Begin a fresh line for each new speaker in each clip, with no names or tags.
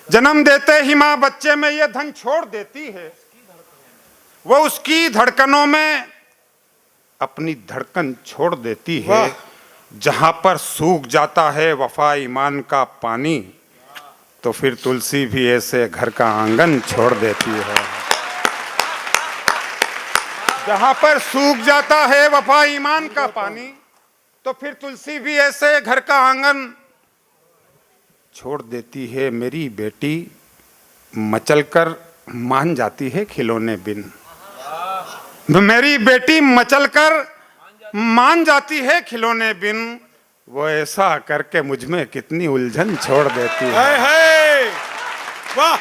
जन्म देते ही माँ बच्चे में ये धन छोड़ देती है, वो उसकी धड़कनों में अपनी धड़कन छोड़ देती है। जहां पर सूख जाता है वफा ईमान का पानी, तो फिर तुलसी भी ऐसे घर का आंगन छोड़ देती है। जहां पर सूख जाता है वफा ईमान का पानी, तो फिर तुलसी भी ऐसे घर का आंगन छोड़ देती है। मेरी बेटी मचलकर मान जाती है खिलौने बिन, मेरी बेटी मचलकर मान जाती है खिलौने बिन, वो ऐसा करके मुझ में कितनी उलझन छोड़ देती है।
वाह!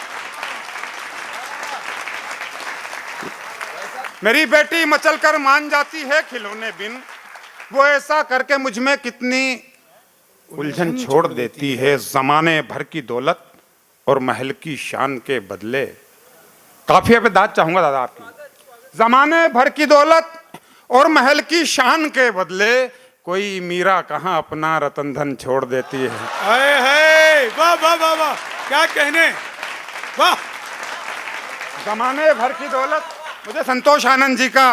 मेरी बेटी मचलकर मान जाती है खिलौने बिन, वो ऐसा करके मुझ में कितनी उलझन छोड़ देती है। जमाने भर की दौलत और महल की शान के बदले, काफिया पे दाद चाहूंगा दादा आपकी। जमाने भर की दौलत और महल की शान के बदले कोई मीरा कहाँ अपना रतन धन छोड़ देती है।
वाह वाह वाह वाह, क्या कहने, वाह!
जमाने भर की दौलत, मुझे संतोष आनंद जी का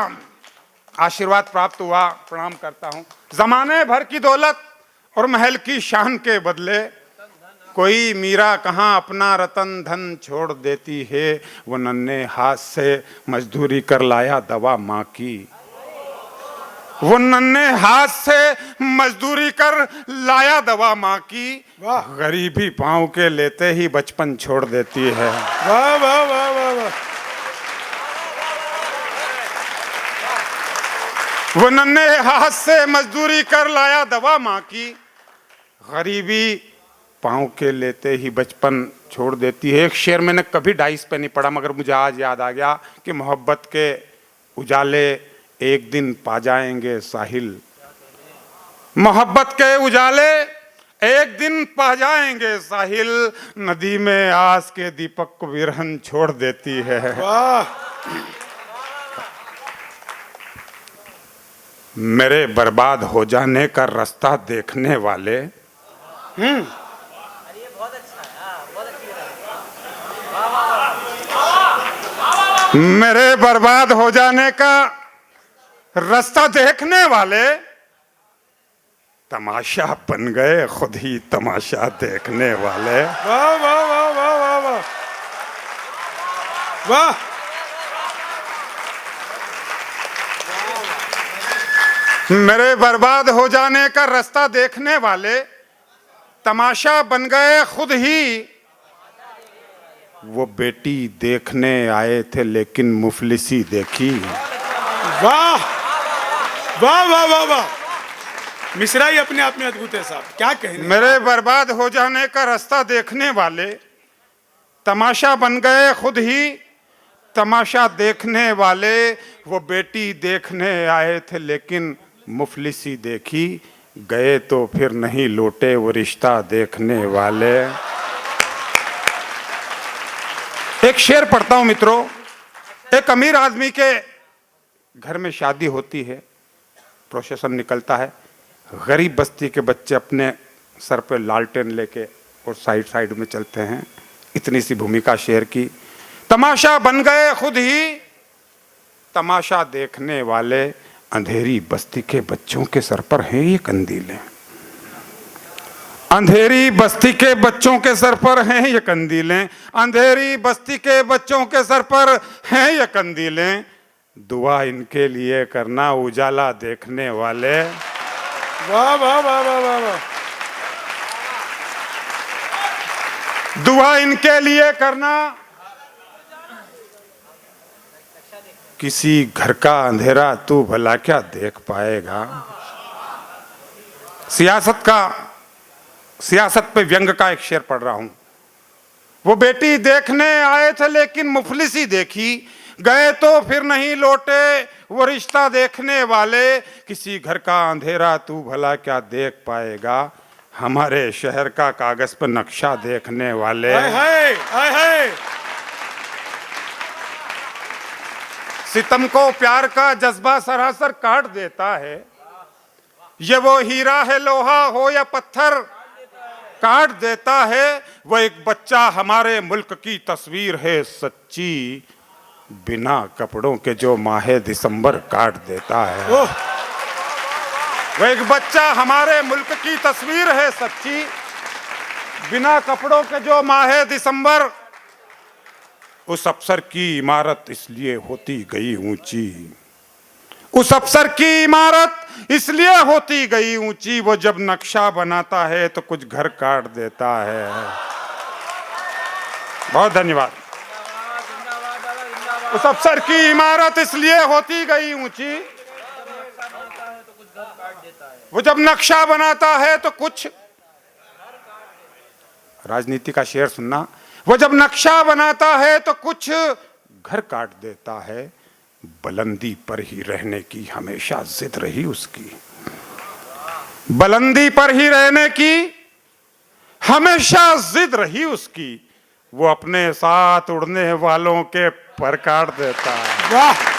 आशीर्वाद प्राप्त हुआ, प्रणाम करता हूँ। जमाने भर की दौलत और महल की शान के बदले कोई मीरा कहाँ अपना रतन धन छोड़ देती है। वो नन्हे हाथ से मजदूरी कर लाया दवा माँ की, वो नन्हे हाथ से मजदूरी कर लाया दवा माँ की, गरीबी पाँव के लेते ही बचपन छोड़ देती है।
वाह वाह वाह वाह वाह!
वो नन्हे हाथ से मजदूरी कर लाया दवा माँ की, गरीबी पाँव के लेते ही बचपन छोड़ देती है। एक शेर मैंने कभी डाइस पे नहीं पढ़ा, मगर मुझे आज याद आ गया कि मोहब्बत के उजाले एक दिन पा जाएंगे साहिल, मोहब्बत के उजाले एक दिन पा जाएंगे साहिल, नदी में आस के दीपक को विरहन छोड़ देती है।
वाह!
मेरे बर्बाद हो जाने का रास्ता देखने वाले, मेरे बर्बाद हो जाने का रास्ता देखने वाले तमाशा बन गए खुद ही तमाशा देखने वाले।
वाह वाह वाह वाह वाह वाह वाह!
मेरे बर्बाद हो जाने का रास्ता देखने वाले तमाशा बन गए खुद ही। वो बेटी देखने आए थे लेकिन मुफलिसी देखी।
वाह वाह वाह वाह वाह! मिश्रा ही अपने आप में अद्भुत है साहब, क्या कहने।
मेरे बर्बाद हो जाने का रास्ता देखने वाले तमाशा बन गए खुद ही तमाशा देखने वाले। वो बेटी देखने आए थे लेकिन मुफलिसी देखी, गए तो फिर नहीं लौटे वो रिश्ता देखने वाले। एक शेर पढ़ता हूं मित्रों। एक अमीर आदमी के घर में शादी होती है, प्रोसेशन निकलता है, गरीब बस्ती के बच्चे अपने सर पे लालटेन लेके और साइड साइड में चलते हैं। इतनी सी भूमिका शेर की। तमाशा बन गए खुद ही तमाशा देखने वाले, अंधेरी बस्ती के बच्चों के सर पर हैं ये कंदीलें, अंधेरी बस्ती के बच्चों के सर पर हैं ये कंदीलें, अंधेरी बस्ती के बच्चों के सर पर हैं ये कंदीलें, दुआ इनके लिए करना उजाला देखने वाले।
वाह वाह वाह वाह वाह वाह!
दुआ इनके लिए करना, किसी घर का अंधेरा तू भला क्या देख पाएगा। सियासत पे व्यंग का एक शेर पढ़ रहा हूं। वो बेटी देखने आए थे लेकिन मुफलिसी देखी, गए तो फिर नहीं लौटे वो रिश्ता देखने वाले, किसी घर का अंधेरा तू भला क्या देख पाएगा, हमारे शहर का कागज पर नक्शा देखने वाले।
हाय हाय हाय!
सितम को प्यार का जज्बा सरासर काट देता है, ये वो हीरा है लोहा हो या पत्थर, काट देता है। वो एक बच्चा हमारे मुल्क की तस्वीर है सच्ची, बिना कपड़ों के जो माहे दिसंबर काट देता है।
ओह,
वो एक बच्चा हमारे मुल्क की तस्वीर है सच्ची, बिना कपड़ों के जो माहे दिसंबर। उस अफसर की इमारत इसलिए होती गई ऊंची, उस अफसर की इमारत इसलिए होती गई ऊंची, वो जब नक्शा बनाता है तो कुछ घर काट देता है। बहुत धन्यवाद। उस अफसर की इमारत इसलिए होती गई ऊंची, वो जब नक्शा बनाता है तो कुछ, राजनीति का शेर सुनना, वो जब नक्शा बनाता है तो कुछ घर काट देता है। बुलंदी पर ही रहने की हमेशा जिद रही उसकी, बुलंदी पर ही रहने की हमेशा जिद रही उसकी। वो अपने साथ उड़ने वालों के पर काट देता है।
वाह